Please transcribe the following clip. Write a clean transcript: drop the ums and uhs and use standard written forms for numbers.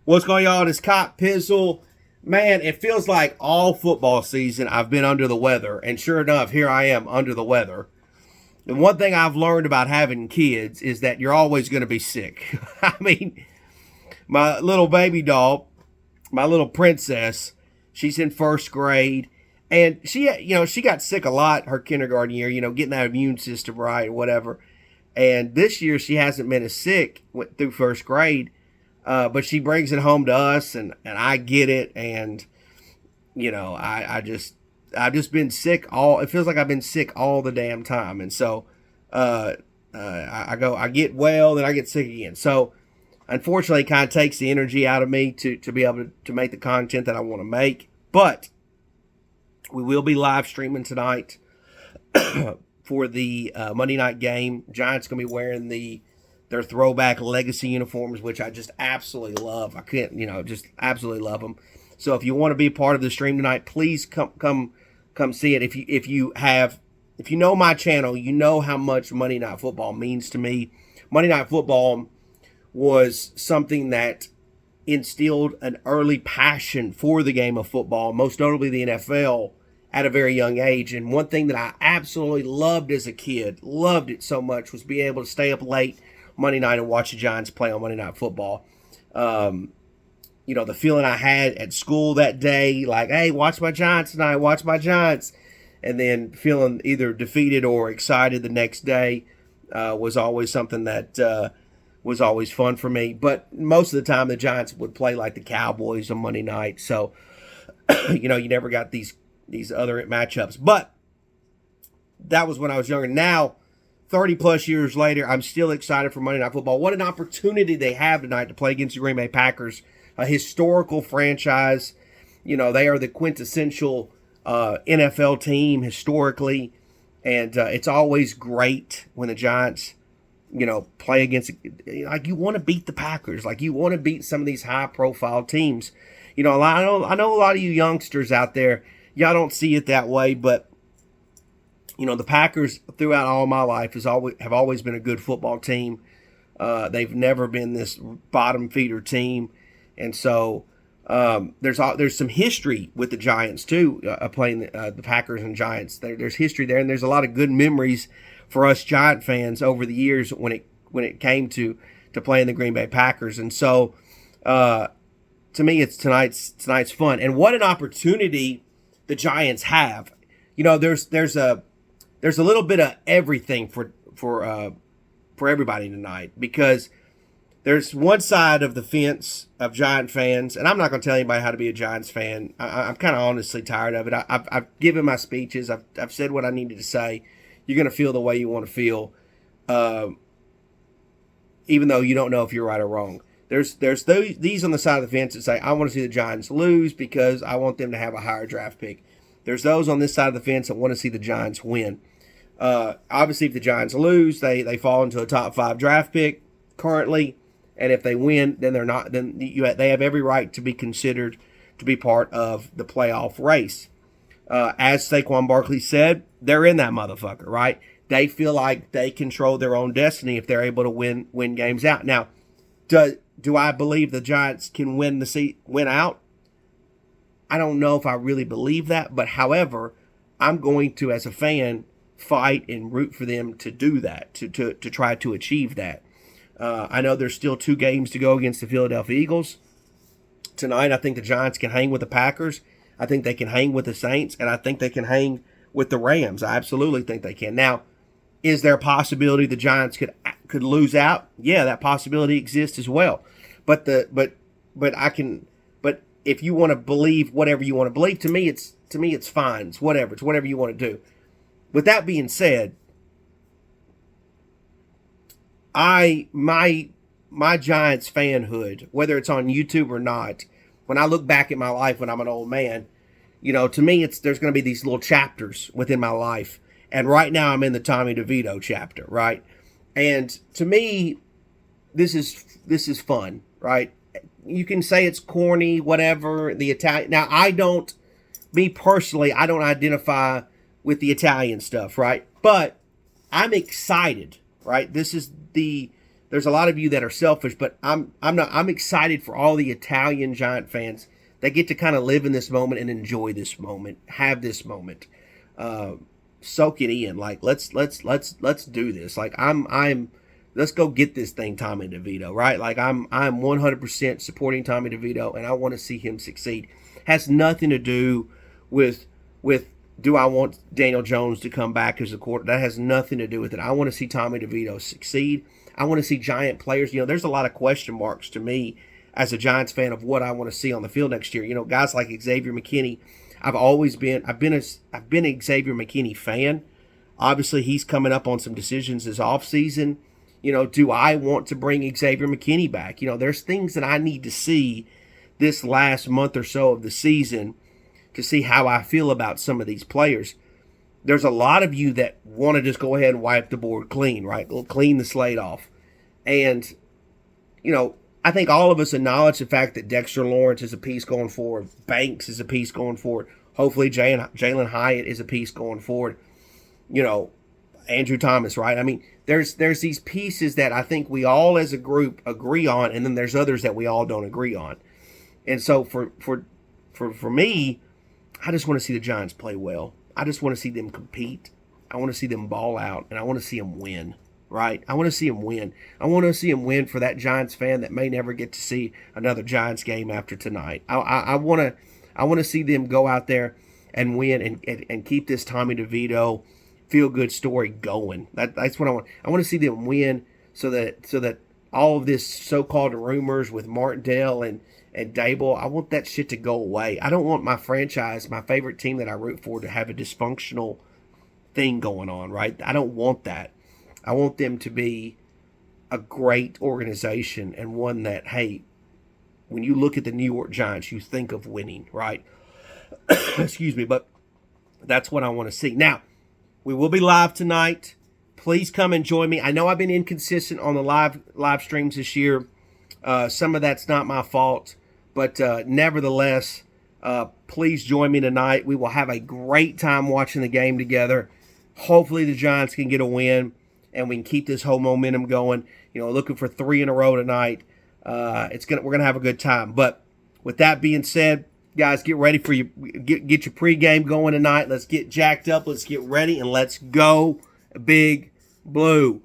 What's going on? It's Cop Pizzle. Man, it feels like all football season I've been under the weather. And sure enough, here I am under the weather. And one thing I've learned about having kids is that you're always going to be sick. I mean, my little baby doll, my little princess, she's in first grade. And she got sick a lot her kindergarten year, getting that immune system right or whatever. And this year she hasn't been as sick, went through first grade. But she brings it home to us, and I get it, and I've just been sick all. It feels like I've been sick all the damn time, and so I get well, then I get sick again. So unfortunately, it kind of takes the energy out of me to be able to make the content that I want to make. But we will be live streaming tonight for the Monday night game. Giants gonna be wearing their throwback legacy uniforms, which I just absolutely love. I can't, just absolutely love them. So if you want to be a part of the stream tonight, please come see it. If you know my channel, you know how much Monday Night Football means to me. Monday Night Football was something that instilled an early passion for the game of football, most notably the NFL, at a very young age. And one thing that I absolutely loved as a kid, loved it so much, was being able to stay up late Monday night and watch the Giants play on Monday Night Football. The feeling I had at school that day, like, hey, watch my Giants tonight, watch my Giants. And then feeling either defeated or excited the next day was always something that was always fun for me. But most of the time, the Giants would play like the Cowboys on Monday night. So, you never got these other matchups. But that was when I was younger. Now, 30 plus years later, I'm still excited for Monday Night Football. What an opportunity they have tonight to play against the Green Bay Packers, a historical franchise. They are the quintessential NFL team historically, and it's always great when the Giants, play against, like, you want to beat the Packers, like you want to beat some of these high-profile teams. I know a lot of you youngsters out there, y'all don't see it that way, but the Packers throughout all my life have always been a good football team. They've never been this bottom feeder team, and so there's some history with the Giants too, playing the Packers and Giants. There's history there, and there's a lot of good memories for us Giant fans over the years when it came to playing the Green Bay Packers. And so to me, it's tonight's fun, and what an opportunity the Giants have. There's a little bit of everything for everybody tonight, because there's one side of the fence of Giant fans, and I'm not going to tell anybody how to be a Giants fan. I'm kind of honestly tired of it. I've given my speeches. I've said what I needed to say. You're going to feel the way you want to feel, even though you don't know if you're right or wrong. There's these on the side of the fence that say, I want to see the Giants lose because I want them to have a higher draft pick. There's those on this side of the fence that want to see the Giants win. Obviously, if the Giants lose, they fall into a top 5 draft pick currently, and if they win, then they're not. Then they have every right to be considered to be part of the playoff race. As Saquon Barkley said, they're in that motherfucker, right? They feel like they control their own destiny if they're able to win games out. Now, do I believe the Giants can win out? I don't know if I really believe that, but however, I'm going to, as a fan, fight and root for them to do that, to try to achieve that. I know there's still 2 games to go against the Philadelphia Eagles. Tonight, I think the Giants can hang with the Packers. I think they can hang with the Saints, and I think they can hang with the Rams. I absolutely think they can. Now, is there a possibility the Giants could lose out? Yeah, that possibility exists as well. But if you want to believe whatever you want to believe, to me it's fine. It's whatever. It's whatever you want to do. With that being said, my Giants fanhood, whether it's on YouTube or not, when I look back at my life when I'm an old man, to me there's going to be these little chapters within my life. And right now I'm in the Tommy DeVito chapter, right? And to me, this is fun, right? You can say it's corny, whatever, the Italian. Now, me personally, I don't identify with the Italian stuff, right? But I'm excited, right? This is the there's a lot of you that are selfish, but I'm excited for all the Italian Giant fans that get to kind of live in this moment and enjoy this moment, have this moment, soak it in. Like let's do this. Like I'm let's go get this thing, Tommy DeVito, right? Like I'm 100% supporting Tommy DeVito, and I want to see him succeed. Has nothing to do with do I want Daniel Jones to come back as a quarterback? That has nothing to do with it. I want to see Tommy DeVito succeed. I want to see Giant players. You know, there's a lot of question marks to me as a Giants fan of what I want to see on the field next year. You know, guys like Xavier McKinney. I've been a Xavier McKinney fan. Obviously, he's coming up on some decisions this offseason. You know, do I want to bring Xavier McKinney back? You know, there's things that I need to see this last month or so of the season to see how I feel about some of these players. There's a lot of you that want to just go ahead and wipe the board clean, right? Clean the slate off. And, you know, I think all of us acknowledge the fact that Dexter Lawrence is a piece going forward. Banks is a piece going forward. Hopefully Jalen Hyatt is a piece going forward. You know, Andrew Thomas, right? I mean, there's these pieces that I think we all as a group agree on, and then there's others that we all don't agree on. And so for me, I just want to see the Giants play well. I just want to see them compete. I want to see them ball out, and I want to see them win, right? I want to see them win. I want to see them win for that Giants fan that may never get to see another Giants game after tonight. I want to see them go out there and win and keep this Tommy DeVito feel-good story going. That's what I want. I want to see them win so that all of this so-called rumors with Martindale and Dable, I want that shit to go away. I don't want my franchise, my favorite team that I root for, to have a dysfunctional thing going on, right? I don't want that. I want them to be a great organization and one that, hey, when you look at the New York Giants, you think of winning, right? Excuse me, but that's what I want to see. Now, we will be live tonight. Please come and join me. I know I've been inconsistent on the live streams this year. Some of that's not my fault. But nevertheless, please join me tonight. We will have a great time watching the game together. Hopefully the Giants can get a win, and we can keep this whole momentum going. You know, looking for 3 in a row tonight. We're gonna have a good time. But with that being said, guys, get ready for get your pregame going tonight. Let's get jacked up. Let's get ready, and let's go Big Blue.